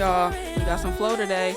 on, y'all. We got some flow today.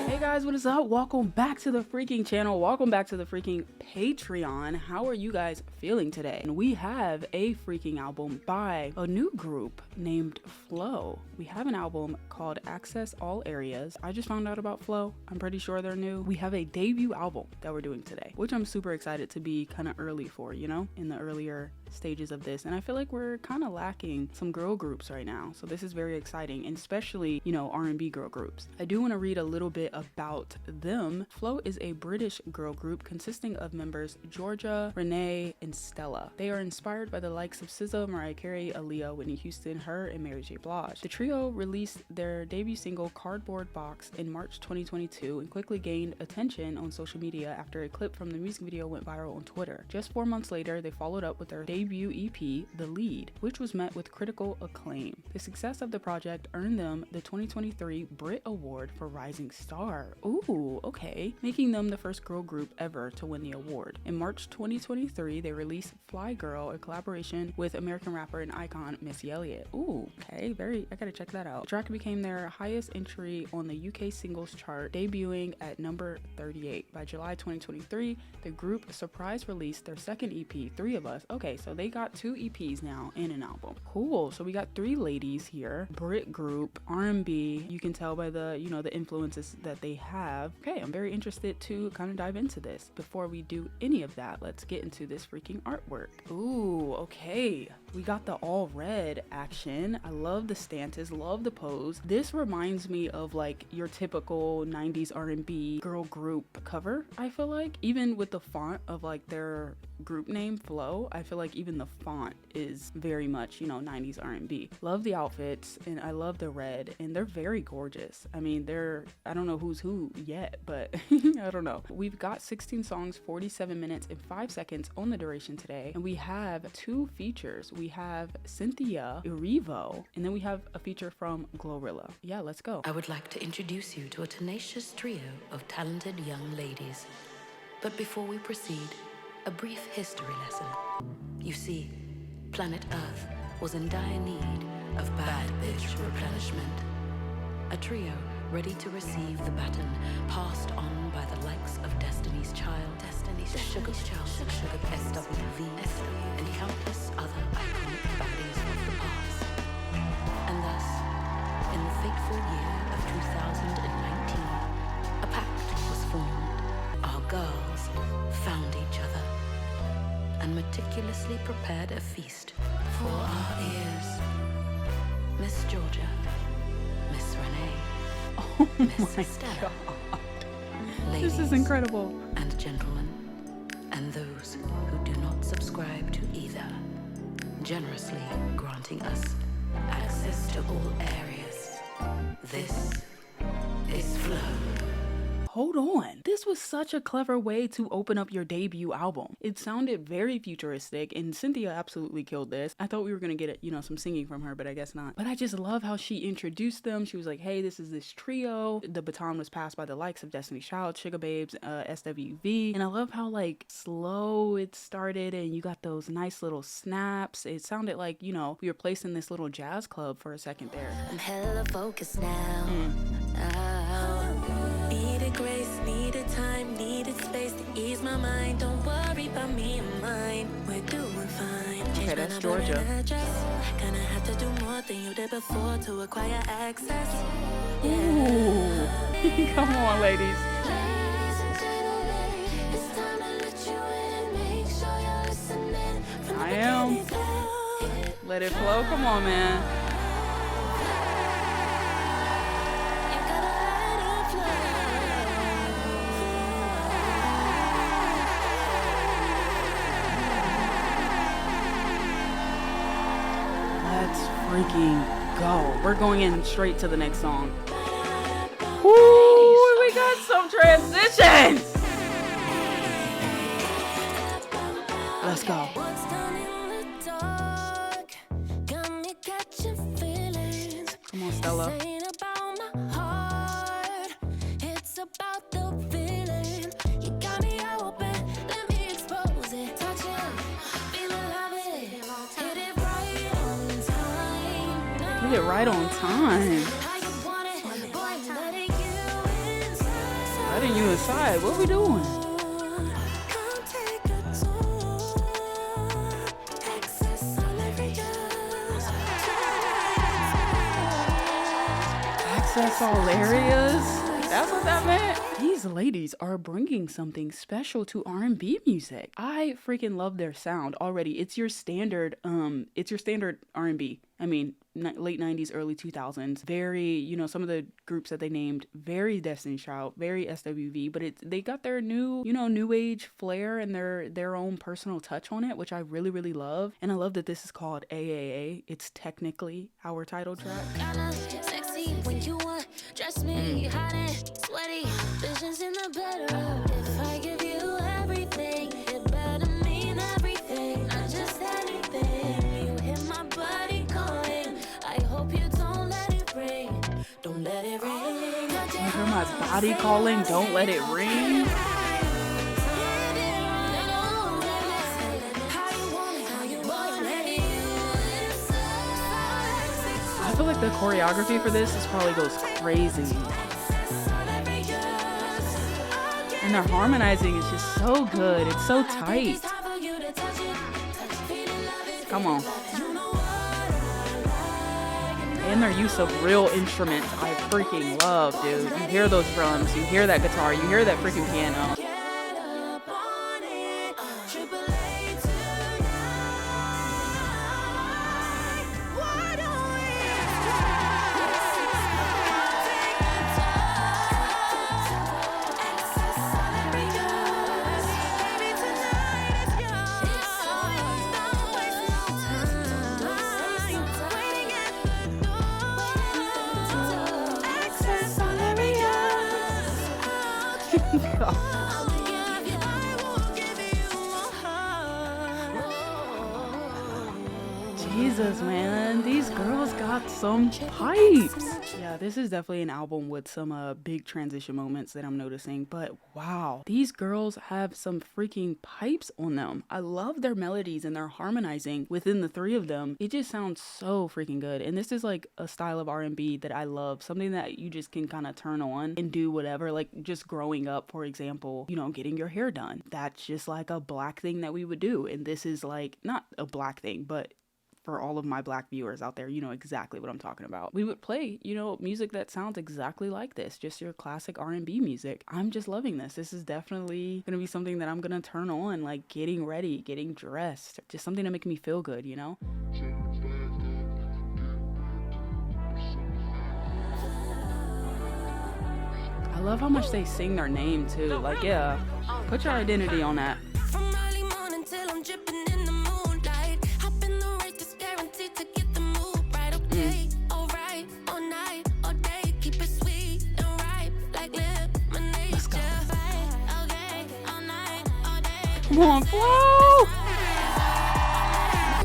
Hey guys, what is up? Welcome back to the freaking channel. Welcome back to the freaking Patreon. How are you guys feeling today? And we have a freaking album by a new group named FLO. We have an album called Access All Areas. I just found out about FLO. I'm pretty sure they're new. We have a debut album that we're doing today, which I'm super excited to be kind of early for, you know, in the earlier stages of this. And I feel like we're kind of lacking some girl groups right now. So this is very exciting, and especially, you know, R&B girl groups. I do want to read a little bit about them. FLO is a British girl group consisting of members Georgia, Renee, and Stella. They are inspired by the likes of SZA, Mariah Carey, Aaliyah, Whitney Houston, Her, and Mary J. Blige. The trio released their debut single Cardboard Box in March 2022 and quickly gained attention on social media after a clip from the music video went viral on Twitter. Just 4 months later, they followed up with their debut EP, The Lead, which was met with critical acclaim. The success of the project earned them the 2023 Brit Award for Rising Star. Ooh, okay. Making them the first girl group ever to win the award. In March 2023, they released Fly Girl, a collaboration with American rapper and icon Missy Elliott. Ooh, okay, I gotta check that out. The track became their highest entry on the UK singles chart, debuting at number 38. By July 2023, the group surprise released their second EP, Three of Us. Okay, so they got 2 EPs now and an album. Cool. So we got 3 ladies here. Brit group, R&B. You can tell by the, you know, the influences that they have. Okay, I'm very interested to kind of dive into this. Before we do any of that, let's get into this freaking artwork. Ooh, okay. We got the all red action. I love the stances, love the pose. This reminds me of like your typical 90s R&B girl group cover, I feel like. Even with the font of like their group name, FLO, I feel like even the font is very much, you know, 90s R&B. Love the outfits, and I love the red, and they're very gorgeous. I mean, I don't know who's who yet, but I don't know. We've got 16 songs, 47 minutes and 5 seconds on the duration today, and we have 2 features. We have Cynthia Erivo, and then we have a feature from GloRilla. Yeah, let's go. I would like to introduce you to a tenacious trio of talented young ladies. But before we proceed, a brief history lesson. You see, planet Earth was in dire need of bad bitch replenishment. A trio ready to receive the baton passed on by the likes of Destiny's Child, the Sugar Child, SWV, and countless other iconic bodies of the past. And thus, in the fateful year of 2019, a pact was formed. Our girls found each other and meticulously prepared a feast for our ears. Miss Georgia, Miss Renee, Oh Miss my Stella, god. ladies This is incredible. and gentlemen, and those who do not subscribe to either, generously granting us access to all areas. This is FLO. Hold on. This was such a clever way to open up your debut album. It sounded very futuristic, and Cynthia absolutely killed this. I thought we were gonna get, you know, some singing from her, but I guess not. But I just love how she introduced them. She was like, hey, this is this trio. The baton was passed by the likes of Destiny's Child, Sugar Babes, SWV. And I love how like slow it started, and you got those nice little snaps. It sounded like, you know, we were placed in this little jazz club for a second there. I'm hella focused now. Needed grace, needed time, needed space to ease my mind. Don't worry about me and mine. We're doing fine. Okay, that's Georgia. Gonna have to do more than you did before to acquire access. Ooh. Come on, ladies. Ladies and gentlemen, it's time to let you in. Make sure you're listening. From the I am. beginning, flow. Let it flow. Come on, man. Let's freaking go. We're going in straight to the next song. Ooh, we got some transitions. Let's go. What's done in the dark got me catching feelings. Come on, Stella. This ain't about my heart, it's about the feeling. You got me open, let me started it right on time. Letting you inside. What we doing? Access all areas. That's what that meant. These ladies are bringing something special to R&B music. I freaking love their sound already. It's your standard R&B. I mean, late 90s, early 2000s. Very, you know, some of the groups that they named, very Destiny's Child, very SWV, but they got their new, you know, new age flair and their own personal touch on it, which I really, really love. And I love that this is called AAA. It's technically our title track. Sexy when you want, dress me hot and sweaty. Visions in the bedroom. If I give you everything, it better mean everything, not just anything. You hit my body calling. I hope you don't let it ring. Don't let it ring. You hear my body calling, don't let it ring. I feel like the choreography for this probably goes crazy. And their harmonizing is just so good. It's so tight. Come on. And their use of real instruments, I freaking love, dude. You hear those drums, you hear that guitar, you hear that freaking piano. Jesus, man, these girls got some pipes. Yeah, this is definitely an album with some big transition moments that I'm noticing, but wow, these girls have some freaking pipes on them. I love their melodies and their harmonizing within the three of them. It just sounds so freaking good. And this is like a style of R&B that I love, something that you just can kind of turn on and do whatever, like just growing up, for example, you know, getting your hair done. That's just like a black thing that we would do. And this is like not a black thing, but for all of my black viewers out there, you know exactly what I'm talking about. We would play, you know, music that sounds exactly like this, just your classic R&B music. I'm just loving this. This is definitely gonna be something that I'm gonna turn on, like getting ready, getting dressed, just something to make me feel good, you know? I love how much they sing their name too. Like, yeah, put your identity on that. From early morning till I'm dripping in the moonlight. Hop in the race, just guaranteed to get the mood right. Okay, alright, all night, all day, keep it sweet and ripe like lemonade. Let's go. Okay, all night, all day. Come on, FLO!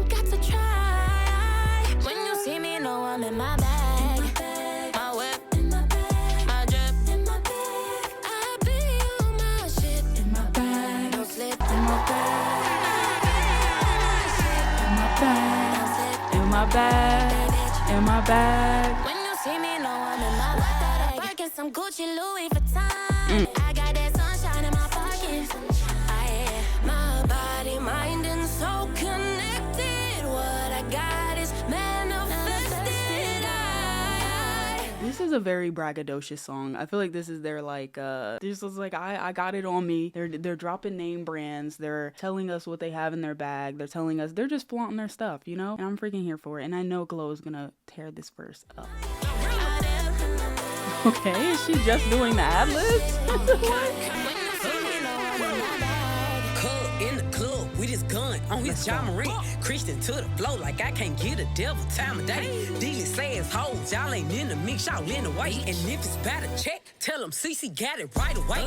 Got to try. When you see me, know I'm in my bag. My whip, my drip, I be on my shit. In my bag, Don't slip, in my bag, in my bag, in my bag. when you see me, know I'm in my bag. Working some Gucci, Louis Vuitton. I got that sunshine in my pocket. My body, mind, and soul connected. What I got is manifested. This is a very braggadocious song. I feel like this is their like this is like I got it on me. They're dropping name brands. They're telling us what they have in their bag. They're telling us they're just flaunting their stuff, you know? And I'm freaking here for it. And I know Glo is gonna tear this verse up. Okay, is she just doing the ad-libs? Cub in the club with his gun on his John Marie. Christian to the flow like I can't get a devil time of day. These says hoes, y'all ain't in the mix, y'all in the way. And if it's about a check, tell them CC got it right away.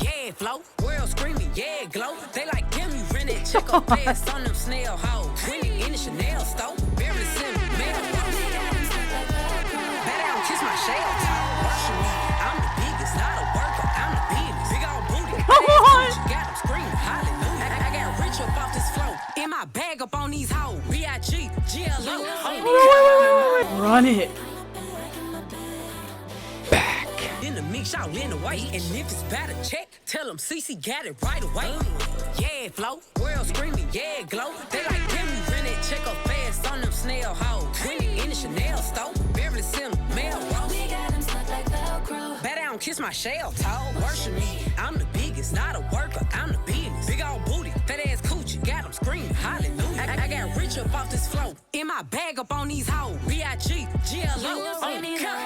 Yeah, FLO, world screaming, yeah, Glo. They like, damn, you rent that check up fast on them snail hoes. When it in the Chanel store, barely send mail. Bet I don't kiss my shell toe. I'm the biggest, not a worker, I'm the business. Big old booty. Got them screaming, hallelujah. I got rich up off this flow. In my bag up on these hoes. B.I.G. GLO. Run it. In the mix, y'all in the way. And if it's bad to check, tell them CC got it right away. Yeah, FLO. World screaming, yeah, glow. They like, can we rent it? Check up fast on them snail hoes. 20 in the Chanel store. Beverly Center, mail roll. We got them stuck like Velcro. Bet I don't kiss my shell, tall. Worship me. I'm the biggest, not a worker. I'm the business. Big old booty, fat ass coochie. Got them screaming, hallelujah. I got rich up off this flow. In my bag up on these hoes. B.I.G. GLO. On the cut.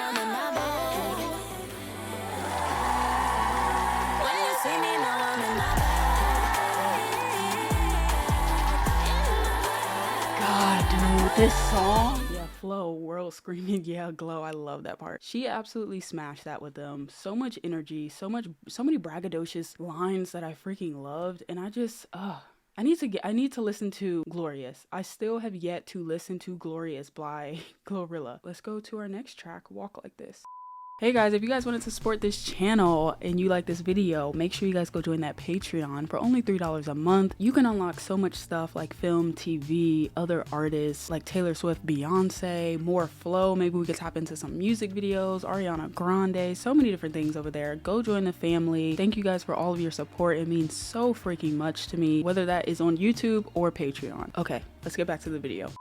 God, dude, this song. Yeah, FLO, world screaming, yeah, glow. I love that part. She absolutely smashed that with them. So much energy, so many braggadocious lines that I freaking loved. And I just, I need to listen to Glorious. I still have yet to listen to Glorious by GloRilla. Let's go to our next track, Walk Like This. Hey guys, if you guys wanted to support this channel and you like this video, make sure you guys go join that Patreon. For only $3 a month, you can unlock so much stuff like film, TV, other artists like Taylor Swift, Beyonce, more FLO. Maybe we could tap into some music videos, Ariana Grande, so many different things over there. Go join the family. Thank you guys for all of your support. It means so freaking much to me, whether that is on YouTube or Patreon. Okay, let's get back to the video.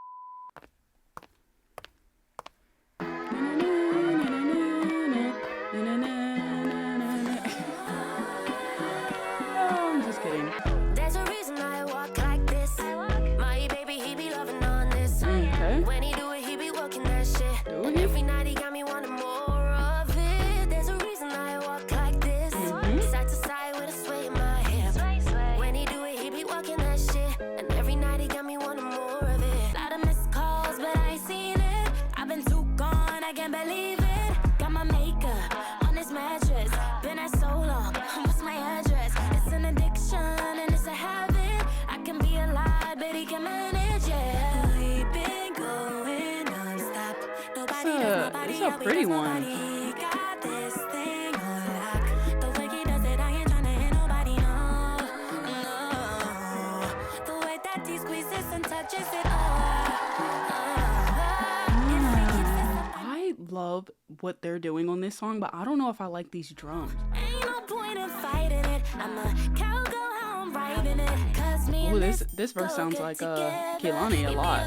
There's a reason I walk like this. My baby, he be loving on this. When he do it, he be working that shit. And every night he got me wanting more of it. There's a reason I walk like this. Side to side with a sway in my hip. When he do it, he be working that shit. And every night he got me wanting more of it. Lot of missed calls, but I ain't seen it. I've been too gone, I can't believe it. Got my makeup on this mattress. Been at so long, what's my address? It's an addiction and it's a habit. I can be a lie, but he can manage it. We've been going non-stop. It's a pretty one. Got this thing on lock. The way he does it, I ain't tryna hit nobody, no. The way that he squeezes and touches it, I love what they're doing on this song, but I don't know if I like these drums. ain't no point in fighting it. I'm a cowgirl, how I'm riding it. 'Cause me Oh, and this verse sounds like Kehlani a lot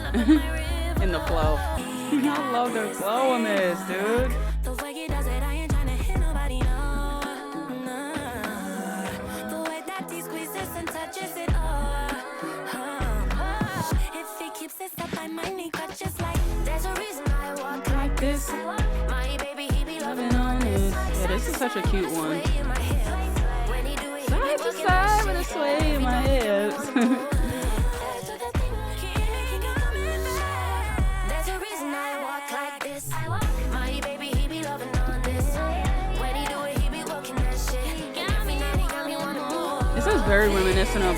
in the flow. I love their flow on this, dude. The way he does it, I ain't tryna hit nobody, no. The way that he squeezes and touches it, if he keeps this up, I might need crutches like. There's a reason I walk like this. My baby, he be loving on this. Yeah, this is such a cute one. Sway in my hips. When he do it, he be Side to working side that with a shit. sway in my hips. There's a reason I walk like this. My baby, he be loving on this. When he do it, he be working that shit. And every night he got me wanting more. This is very reminiscent of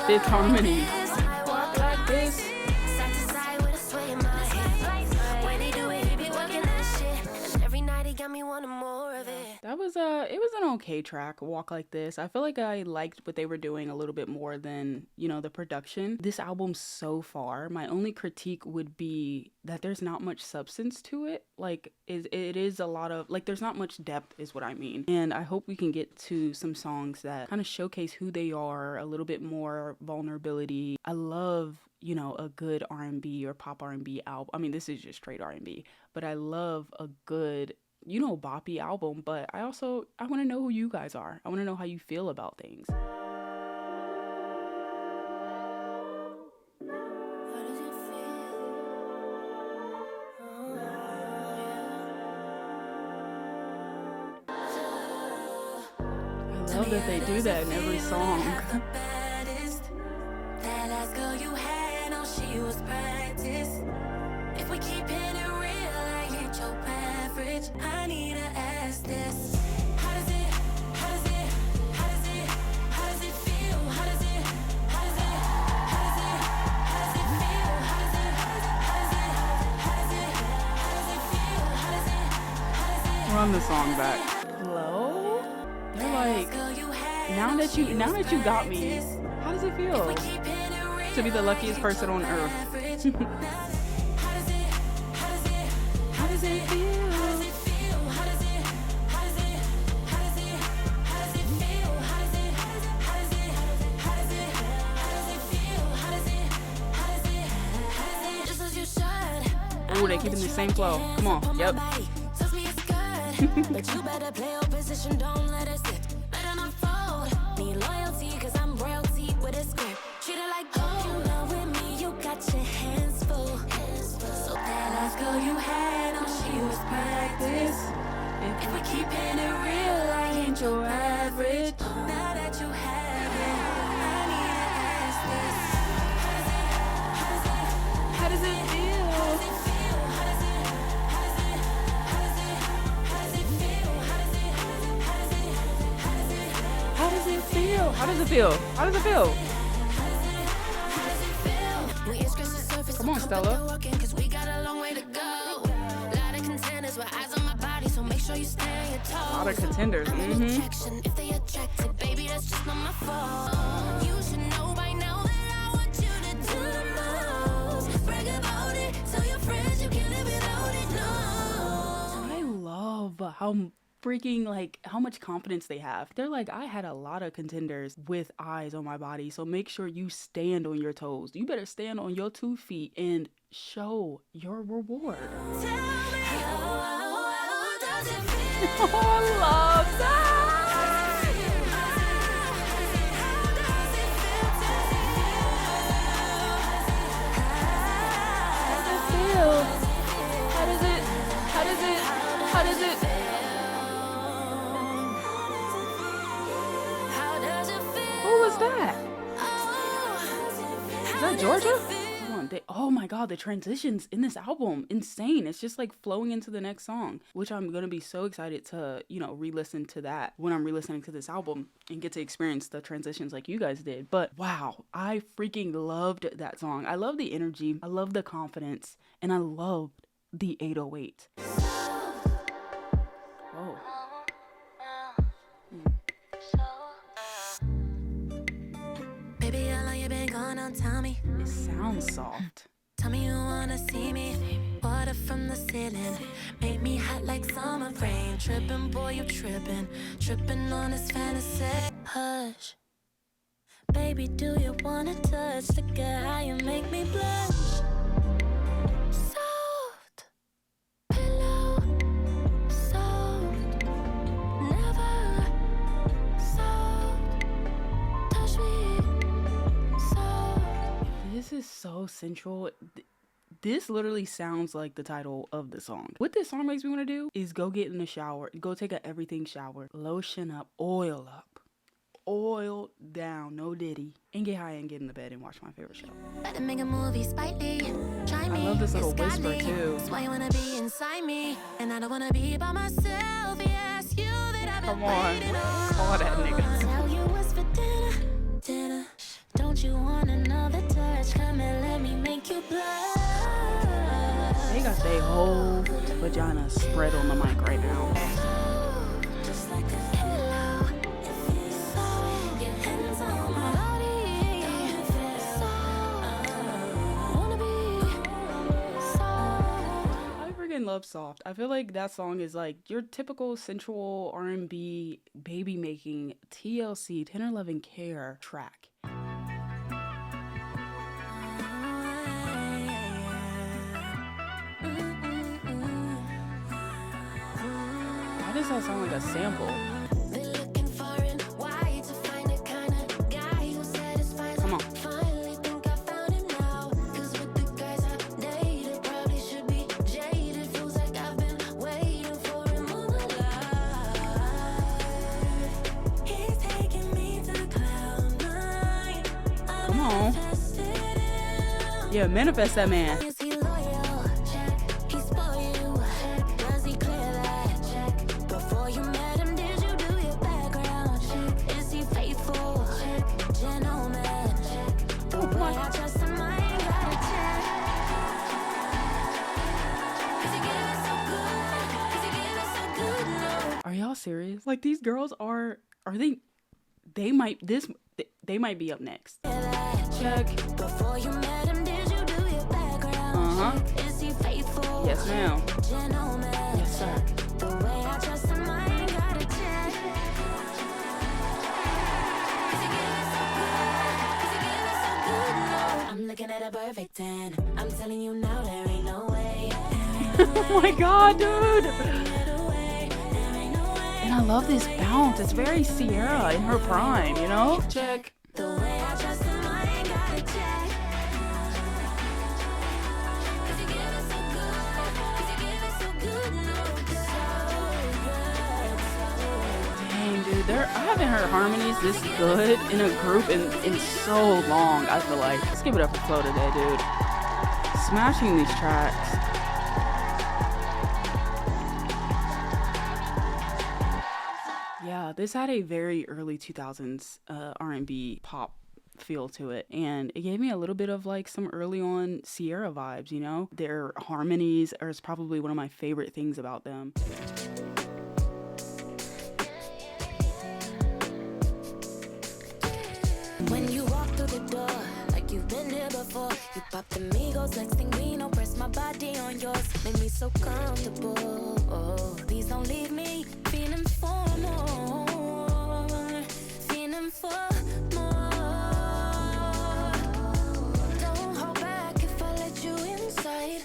Fifth Harmony. I walk like this. Side to side with a sway in my hips. When he do it, he be working that shit. And every night he got me wanting more of it. That was it was an okay track, Walk Like This. I feel like I liked what they were doing a little bit more than, you know, the production. This album so far, my only critique would be that there's not much substance to it. Like it is a lot of, like, there's not much depth is what I mean. And I hope we can get to some songs that kind of showcase who they are, a little bit more vulnerability. I love, you know, a good R&B or pop R&B album. I mean, this is just straight R&B, but I love a good, you know, boppy album. But I want to know who you guys are. I want to know how you feel about things. I love that they do that in every song. That last girl you had, no, she was practice. If we keep it real, I hit your average. I need to ask this. How does it feel? How does it feel? Run the song back. Hello? They're like, now that you got me, how does it feel to be the luckiest person on earth? it feel? How does it feel? How does it? How does it? How does it? How does it feel? How does it? How does it? How does it? How does it feel? How does it? How does it? How does it? Just as you should. Ooh, they keeping the same flow. Come on. Yep. Tells me it's good, but you better play your position. Don't let it slip. Better not fold. Need loyalty, cause I'm royalty with a script. Treat it like gold. You know with me, you got your hands full. So that last girl you had, oh, she was practice. If we keep it real, I ain't your average. Now that you have it, I need to ask this. How does it feel? How does it feel? How does it? How does it? How does it? How does it feel? How does it? How does it? How does it? How does it feel? How does it feel? How does it feel? Come on, Stella. Cause we got a long way to go. Lot of contenders with eyes on my body, so make sure you stay on your toes. A lot of contenders. Attraction, if they attracted, baby, that's just not my fault. You should know by now that I want you to do the most. Brag about it, tell your friends you can't live without it, no. I love how freaking, like, how much confidence they have. They're like, I had a lot of contenders with eyes on my body, so make sure you stand on your toes. You better stand on your 2 feet and show your reward. Tell me how does it feel? Oh, I love that. How does it feel? How does it? How does it? How does it? Who was that? Is that Georgia? Come on, oh my god, the transitions in this album, insane. It's just like flowing into the next song, which I'm gonna be so excited to, you know, re-listen to that when I'm re-listening to this album and get to experience the transitions like you guys did. But wow, I freaking loved that song. I love the energy, I love the confidence, and I loved the 808. Oh. Baby, how long you been gone? Don't tell me. It sounds soft. Tell me you wanna see me. Water from the ceiling. Make me hot like summer rain. Trippin', boy, you trippin'. Trippin' on this fantasy. Hush. Baby, do you wanna touch? Look at how you make me blush. Soft. Pillow. Soft. Never. Soft. Touch me. Soft. This is so sensual. This literally sounds like the title of the song. What this song makes me want to do is go get in the shower, go take a everything shower, lotion up, oil down, no diddy, and get high and get in the bed and watch my favorite show. Better make a movie, spitely. Try me. I love this little It's whisper godly. too. That's why you wanna be inside me, and I don't wanna be by myself. Yes, you that I've been Come on, waiting on. call that nigga. Tell you what's for dinner, dinner. Don't you want another touch? Come and let me make you blush. They got their whole vagina spread on the mic right now. Just like a pillow, it feels so. Your hands on my body, it feels so. Wanna be so. I freaking love Soft. I feel like that song is like your typical sensual R&B baby making TLC, Tender Loving Care track. Why does that sound like a sample? Been looking far and wide to find the kind of guy who satisfies. Come on. Finally think I found him now. 'Cause with the guys I dated, probably should be jaded. Feels like I've been waiting for him all my life. He's taking me to cloud nine. Come on. Yeah, manifest that man. Is he loyal? Check. He spoil you? Check. Does he clear that? Check. Before you met him, did you do your background? Check. Is he faithful? Check. Gentleman? Check. Oh Boy, my. I trust him, I ain't gotta check. 'Cause he give it so good. 'Cause he give it so good, no. Are y'all serious? Like these girls are they might be up next. Check. Before you met him, did you do your background? Uh-huh. Check. Is he faithful? Yes, ma'am. Gentleman. Yes, sir. The way I trust him, I ain't got a check. I'm looking at a perfect 10. I'm telling you now, there ain't no way. Oh my god, dude. And I love this bounce. It's very Sierra in her prime, you know? Check. The way I trust him, I ain't got a check. Cause you give it so good. Cause you give it so good. No, so good. Dang, dude. I haven't heard harmonies this good in a group in so long, I feel like. Let's give it up for FLO today, dude. Smashing these tracks. Yeah, this had a very early 2000s R&B pop feel to it, and it gave me a little bit of like some early on Sierra vibes, you know? Their harmonies is probably one of my favorite things about them. When you walk through the door, like you've been here before, you pop the Migos, next thing we know, press my body on yours, make me so comfortable. Oh, please don't leave me feeling for more, feeling for more. Don't hold back if I let you inside.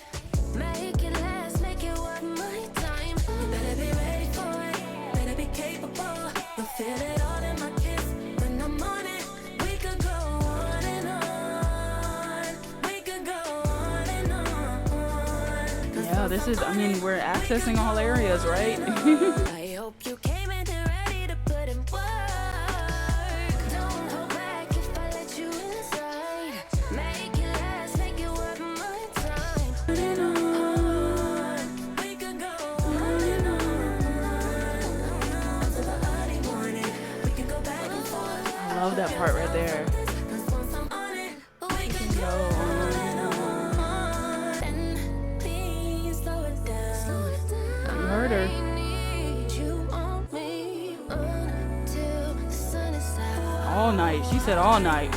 Make it last, make it worth my time. Better be ready for it, better be capable. You'll feel it all in my kiss when I'm on it. We could go on and on. We could go on and on. Yeah, this is, I mean, we're accessing all areas, right? I hope you came in here ready to put in work. Don't hold back if I let you inside. Make it last, make it worth my time. On and on. We could go on and on. Until the early morning. We can go back and forth. I love that part right there. 'Cause once I'm on it, we can go on and on. And please slow it down. You heard her. I need you on me until the sun is out. All night. She said all night.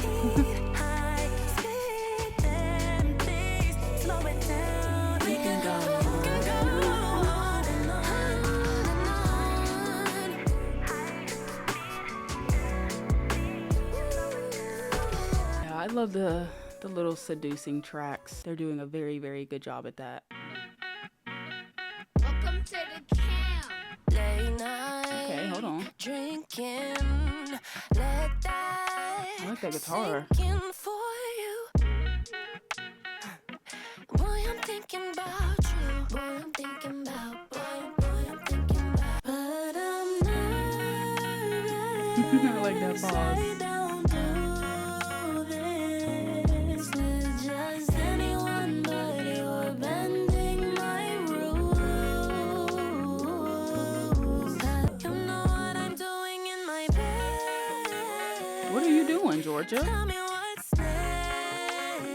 High speed and please slow it down. We can go on and on. Yeah, I love the little seducing tracks. They're doing a very, very good job at that. Welcome to the camp. Late night. Okay, hold on. Drinking. Let that I like that guitar. sink in for you. Boy, I'm thinking about you. Boy, I'm thinking about. Boy, I'm thinking about. But I'm nervous. I like that pause. I don't do this with just anyone, but you're bending my rules. You know what I'm doing in my bed. What are you doing, Georgia? Tell me what's next.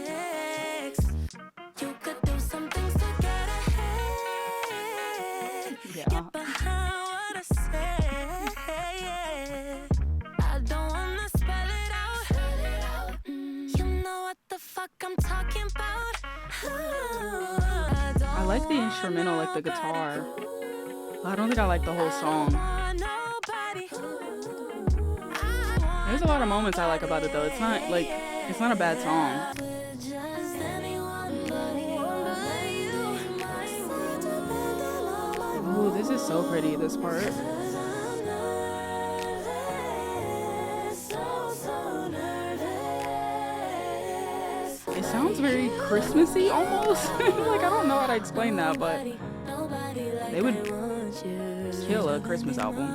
You could do some things to get ahead. Yeah. Get behind what I say. I don't wanna spell it out. You know what the fuck I'm talking about. I like the instrumental, like the guitar. I don't think I like the whole song. There's a lot of moments I like about it though. It's not like, it's not a bad song. Ooh, this is so pretty, this part. It sounds very Christmassy almost. Like, I don't know how to explain that, but they would kill a Christmas album.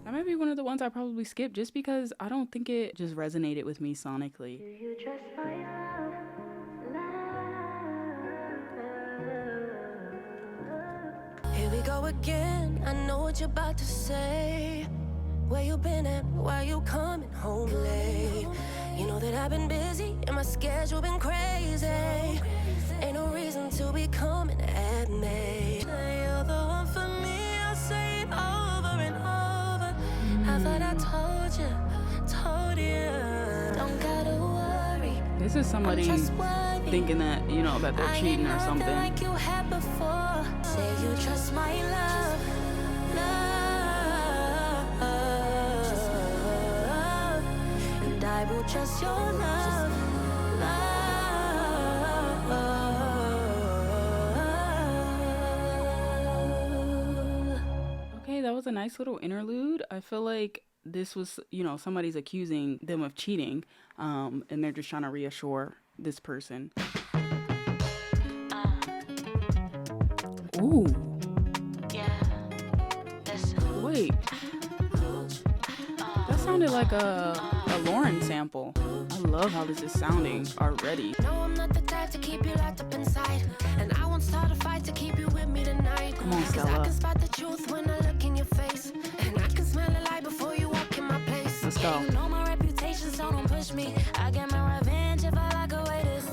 That might be one of the ones I probably skipped just because I don't think it just resonated with me sonically. Here we go again. I know what you're about to say. Where you been at? Why you coming home late? You know that I've been busy and my schedule been crazy. Ain't no reason to be coming at me. You're the one for me. I'll say it over and over. I thought I told you. This is somebody thinking that, you know, that they're cheating or something. Like you had before. Say you trust my love, love, and I will trust your love, love. Okay, that was a nice little interlude. I feel like this was, you know, somebody's accusing them of cheating, and they're just trying to reassure this person. Ooh. Yeah. Listen. Wait. That sounded like a Lauryn sample. I love how this is sounding already. No, I'm not the type to keep you locked up inside, and I won't start a fight to keep you with me tonight. Come on, 'Cause I Stella. can spot the truth when I look in your face, and I can smell a lie before you walk in my place. Let's go. Yeah, you know my reputation, so don't push me. I get my revenge if I like away this.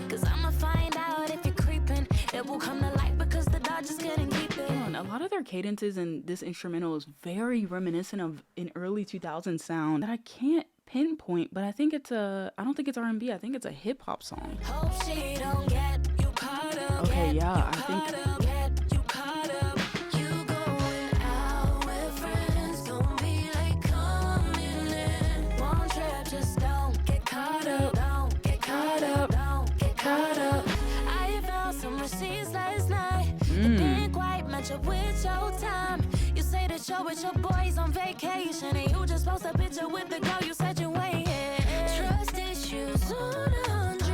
'Cause I'ma find out if you're creeping. It will come to light because the dog just couldn't keep it. And a lot of their cadences in this instrumental is very reminiscent of an early 2000s sound that I can't pinpoint, but I think it's I don't think it's R&B. I think it's a hip hop song. Hope she don't get you caught up. Okay, yeah, I think Get you caught up. You going out with friends, don't be like coming in. One trip, just don't get caught up. Don't get caught up. Don't get caught up. I found some receipts last night. It didn't quite match up with your time. You say that you're with your boys on vacation, and you just post a picture with the girl you said you waited. Trust issues on 100.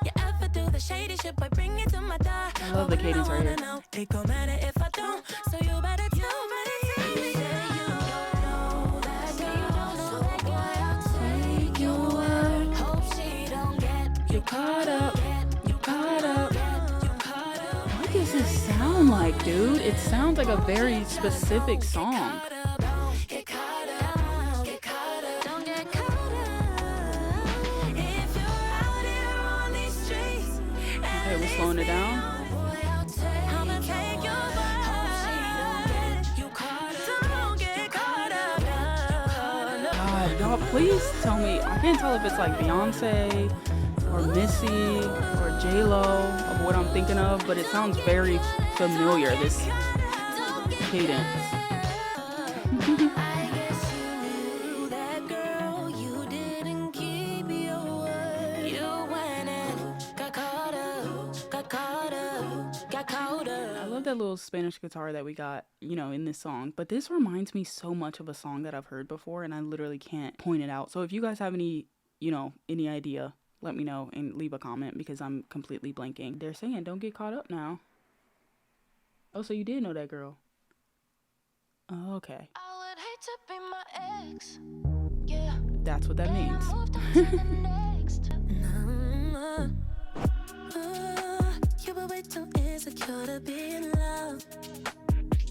You ever do the shady shit, but bring it to my door. I love the cadence right here. It don't matter if I don't, so you better tell me. You say you don't know that girl, so boy, I'll take your word. Hope she don't get you caught up. You caught up. You caught up. what does this sound like, dude? It sounds like a very specific song. Get caught up. Get caught up. Don't get caught up. If you're out here on these streets. Okay, we're slowing it down. I'ma take your word. You caught up. Don't get caught up. God, y'all, please tell me. I can't tell if it's like Beyonce or Missy or J-Lo of what I'm thinking of, but it sounds very familiar, this cadence. I guess you knew that girl. You didn't keep your word. You went and got caught up. Got caught up. Got caught I up. love that little Spanish guitar that we got, you know, in this song, but this reminds me so much of a song that I've heard before, and I literally can't point it out. So if you guys have any, you know, any idea, let me know and leave a comment, because I'm completely blanking. They're saying, don't get caught up now. Oh, so you did know that girl. Oh, okay. I would hate to be my ex. Yeah. That's what that means. Moved on to the next. You were way too insecure to be in love.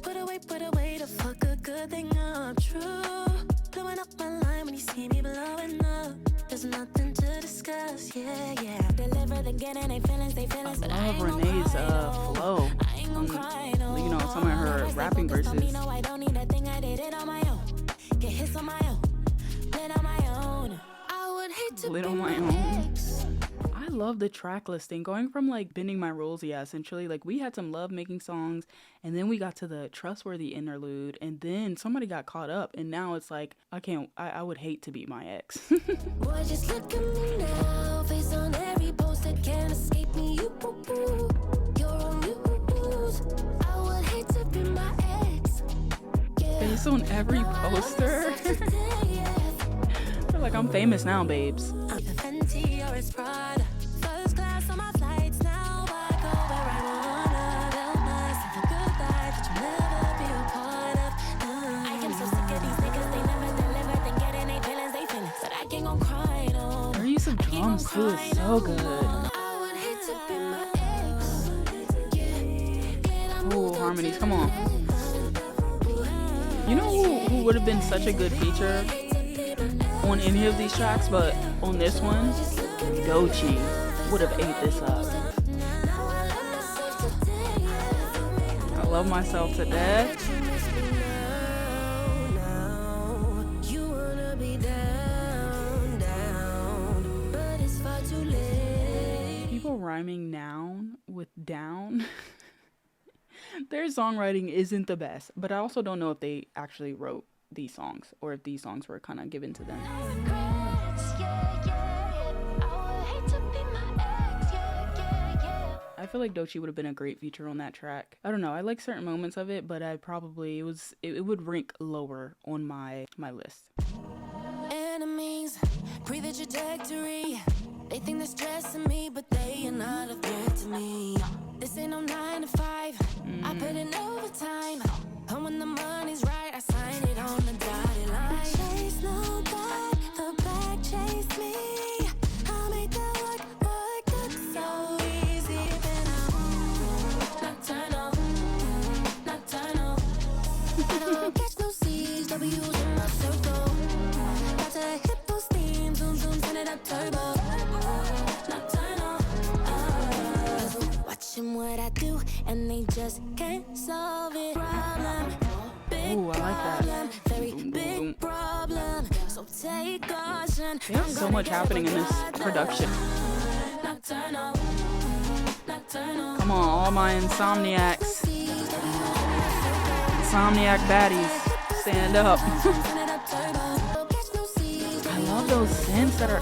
Put away to fuck a good thing up. True. Blowing up my line when you see me blowing up. There's nothing to discuss. Yeah, yeah. Deliver the getting they feelings, but I I ain't love gon' Renee's cry, no. flow. I ain't gon' cry, no. You know, some of her rapping verses. No, I don't need a thing. I did it on my own. Get hits on my own. Lit on my own. I would hate to Lit be on my my own. ex. I love the track listing, going from like Bending My Rules, yeah, essentially, like we had some love making songs, and then we got to the Trustworthy interlude, and then somebody got caught up, and now it's like, I would hate to be my ex. Boy, just look at me now. Face on every post that can't escape me. You boo-boo. You're on news. I would hate to be my ex. Yeah. Based on every poster. I feel like I'm famous now, babes. I'm the Fenty or it's Prada. First class on my flights now. I go where I wanna. Tell myself a good life that you'll never be a part of. I am so sick of these niggas. They never deliver. They getting they feelings. But I can't gon' cry no. Her use of drums too is so good. I would hate to be my ex. Ooh, harmonies, come on. You know who would have been such a good feature on any of these tracks, but on this one, Doechii would have ate this up. I love myself to death. You wanna be down, but rhyming noun with down, their songwriting isn't the best. But I also don't know if they actually wrote these songs or if these songs were kind of given to them. I feel like Doechii would have been a great feature on that track. I don't know, I like certain moments of it, but I probably, it would rank lower on my list. Enemies, breathe the trajectory. They think they're stressing me, but they are not a threat to me. This ain't no 9 to 5. I put in overtime. And when the money's right, I sign it on the dotted line. Chase no God, the back chase me. I'll make that look so easy. Then Nocturnal, Nocturnal. I don't catch no C's, W's in my circle. About to hit those themes, zoom, zoom, turn it up turbo. Nocturnal, watching what I do, and they just can't solve it. Problem, big Ooh, I like that. problem, very big problem. So take caution. There's so much happening in this production. Nocturnal, Nocturnal. Come on, all my insomniacs. Insomniac baddies, stand up. I love those synths that are.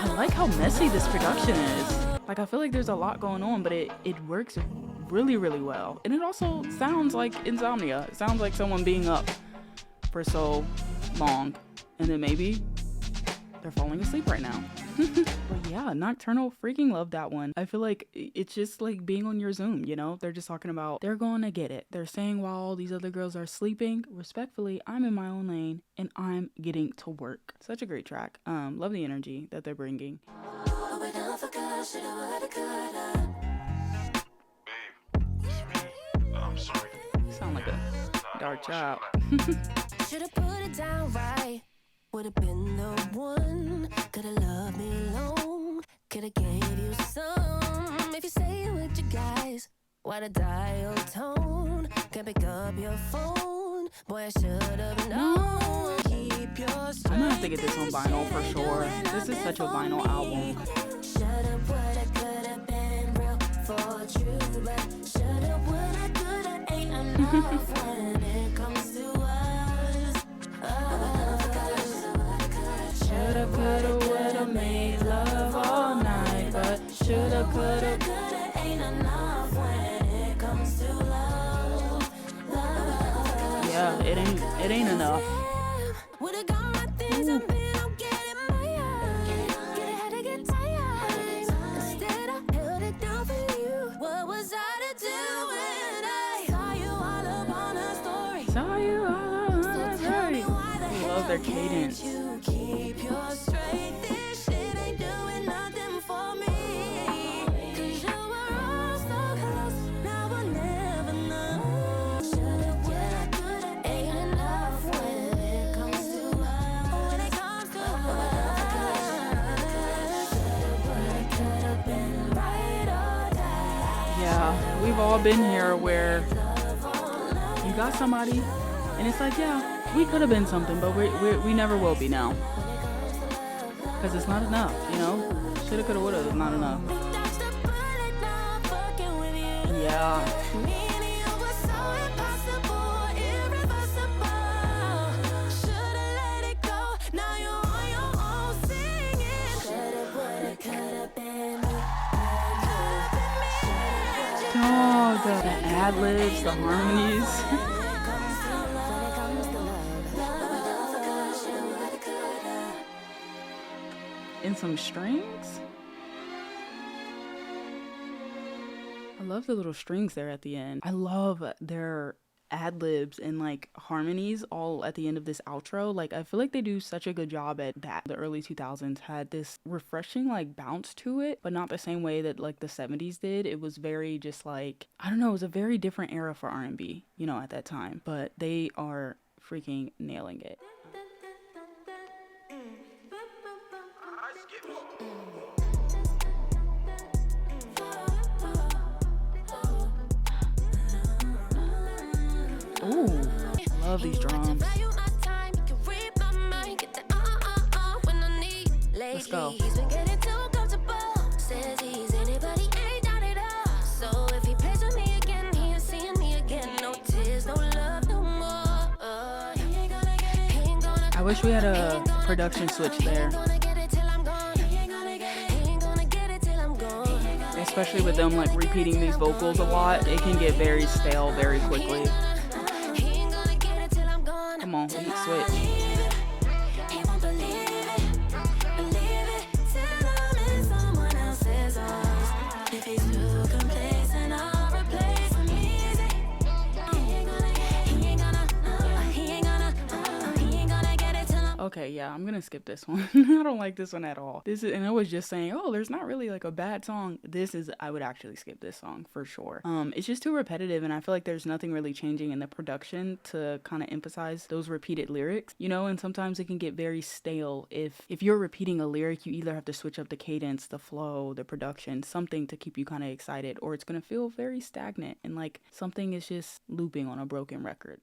I like how messy this production is. Like, I feel like there's a lot going on, but it works really, really well. And it also sounds like insomnia. It sounds like someone being up for so long, and then maybe they're falling asleep right now. But yeah, Nocturnal, freaking love that one. I feel like it's just like being on your Zoom, you know? They're just talking about they're going to get it. They're saying while all these other girls are sleeping, respectfully, I'm in my own lane and I'm getting to work. Such a great track. Love the energy that they're bringing. I'm sorry. Sound like a dark child. Should've put it down right. Would've been the one. Could've loved me long. Could've gave you some. If you say it with your guys, why the dial tone? Can't pick up your phone. Boy, I should've known. Keep your I'm gonna have to get this on vinyl for sure. This is such a vinyl album. Should've, woulda, could've been real for true, but should've, woulda, coulda ain't enough when it comes to us. Shoulda, coulda, woulda made love all night, but shoulda, coulda ain't enough when it comes to love. Yeah, it ain't enough. Would've got my things and been on getting my get ahead to get tired. Instead I held it down for you. What was I to do when I saw you all up on a story? Saw you all on Tell me why the I love their hell cadence. can't you keep your straight? This shit ain't doing nothing for me. 'Cause you were all so close, now I'll never know. Should've, woulda, coulda, ain't enough when it comes to us. When it comes to us. Should've, woulda, coulda been right or die. Yeah, we've all been here where you got somebody and it's like, yeah, we could have been something, but we never will be now. Because it's not enough, you know? Shoulda, coulda, woulda is not enough. Dodged a bullet, now I'm fucking with you. Yeah. Me and you were so impossible, irreversible. Should've let it go, now you're on your own singing. Should've, woulda, coulda been me. Oh, the ad-libs, the harmonies. And some strings. I love the little strings there at the end. I love their ad-libs and like harmonies all at the end of this outro. Like, I feel like they do such a good job at that. The early 2000s had this refreshing like bounce to it, but not the same way that like the 70s did. It was very just like, I don't know, it was a very different era for R&B, you know, at that time. But they are freaking nailing it. Ooh, love these drums. When Let's go. He's been getting too comfortable. Says he's anybody, ain't done it all. So if he plays with me again, he ain't seeing me again. No tears, no love, no more. He ain't gonna get it. He ain't gonna. I wish we had a production switch there. Especially with them like repeating these vocals a lot, it can get very stale very quickly. Come on, beat switch. Okay, yeah, I'm gonna skip this one. I don't like this one at all. And I was just saying, oh, there's not really like a bad song. I would actually skip this song for sure. It's just too repetitive, and I feel like there's nothing really changing in the production to kind of emphasize those repeated lyrics, you know, and sometimes it can get very stale. If you're repeating a lyric, you either have to switch up the cadence, the flow, the production, something to keep you kind of excited, or it's gonna feel very stagnant and like something is just looping on a broken record.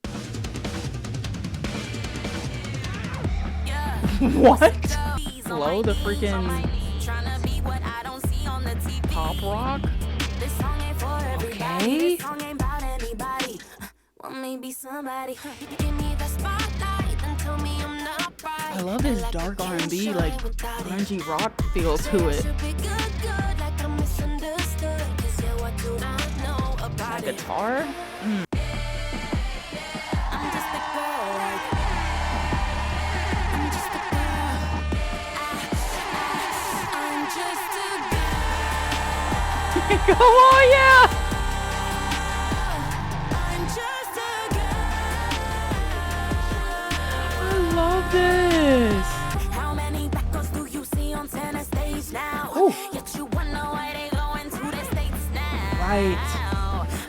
What? FLO, the freaking pop rock? Okay. I love his dark R&B, like grungy rock feel to it. That guitar? Come on, yeah! I love this. How many black girls do you see on center stage now? Yet you wonder why they going to the States now. Right.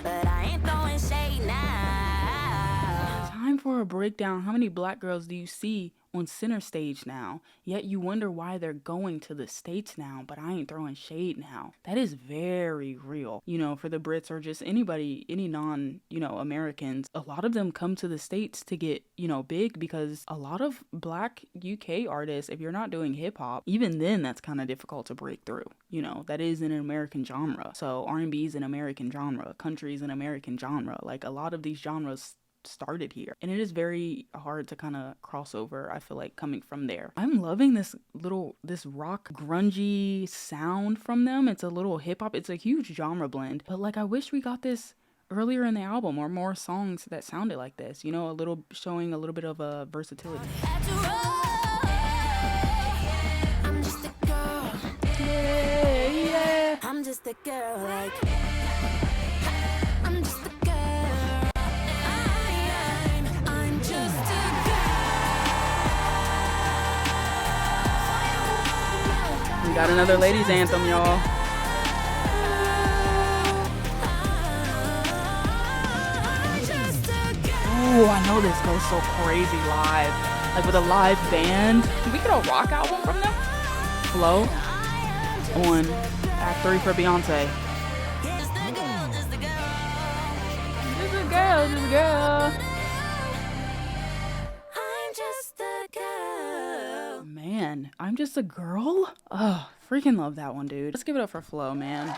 But I ain't throwing shade now. Time for a breakdown. How many black girls do you see on center stage now, yet you wonder why they're going to the States now, but I ain't throwing shade now? That is very real, you know, for the Brits or just anybody, any non, you know, Americans. A lot of them come to the States to get, you know, big, because a lot of black UK artists, if you're not doing hip hop, even then that's kind of difficult to break through. You know, that is an American genre. So R&B is an American genre, country is an American genre. Like a lot of these genres started here, and it is very hard to kind of cross over, I feel like, coming from there. I'm loving this rock grungy sound from them. It's a little hip hop, it's a huge genre blend, but like I wish we got this earlier in the album, or more songs that sounded like this, you know, showing a little bit of a versatility. I'm just a girl. Yeah. I'm just a girl, like I'm just a We got another ladies anthem, y'all. Oh, I know this goes so crazy live. Like with a live band. Can we get a rock album from them? FLO on Act 3 for Beyonce. Just a girl, just a girl. Just a girl. I'm just a girl. Man, I'm just a girl? Oh, freaking love that one, dude. Let's give it up for FLO, man.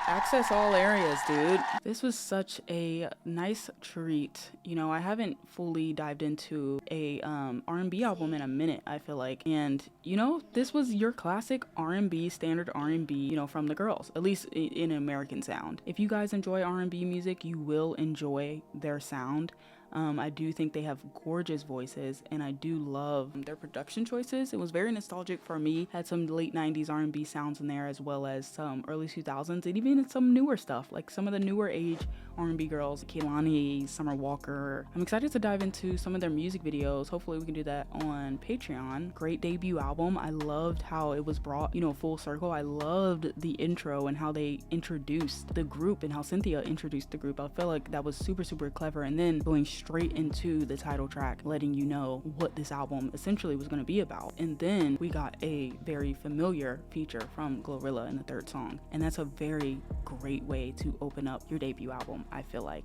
Access all areas, dude. This was such a nice treat. You know, I haven't fully dived into a R&B album in a minute, I feel like. And, you know, this was your classic R&B, standard R&B, you know, from the girls, at least in American sound. If you guys enjoy R&B music, you will enjoy their sound. I do think they have gorgeous voices, and I do love their production choices. It was very nostalgic for me. Had some late 90s R&B sounds in there, as well as some early 2000s, and even some newer stuff, like some of the newer age R&B girls, Kehlani, Summer Walker. I'm excited to dive into some of their music videos. Hopefully we can do that on Patreon. Great debut album. I loved how it was brought, you know, full circle. I loved the intro and how they introduced the group and how Cynthia introduced the group. I feel like that was super, super clever. And then going straight into the title track, letting you know what this album essentially was going to be about. And then we got a very familiar feature from GloRilla in the third song, and that's a very great way to open up your debut album. I feel like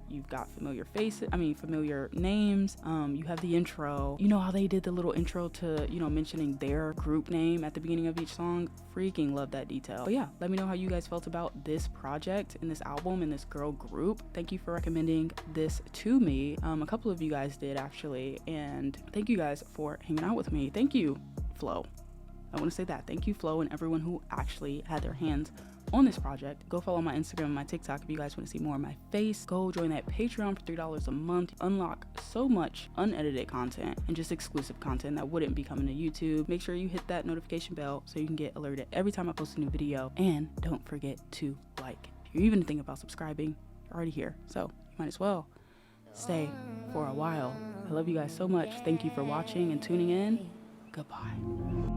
you've got familiar faces, familiar names. You have the intro. You know how they did the little intro to, you know, mentioning their group name at the beginning of each song. Freaking love that detail. But yeah, let me know how you guys felt about this project and this album and this girl group. Thank you for recommending this to me. A couple of you guys did actually, and thank you guys for hanging out with me. Thank you, FLO. I want to say that. Thank you, FLO, and everyone who actually had their hands on this project. Go follow my Instagram and my TikTok if you guys want to see more of my face. Go join that Patreon for $3 a month. Unlock so much unedited content and just exclusive content that wouldn't be coming to YouTube. Make sure you hit that notification bell so you can get alerted every time I post a new video. And don't forget to like. If you're even thinking about subscribing, you're already here, so you might as well stay for a while. I love you guys so much. Thank you for watching and tuning in. Goodbye.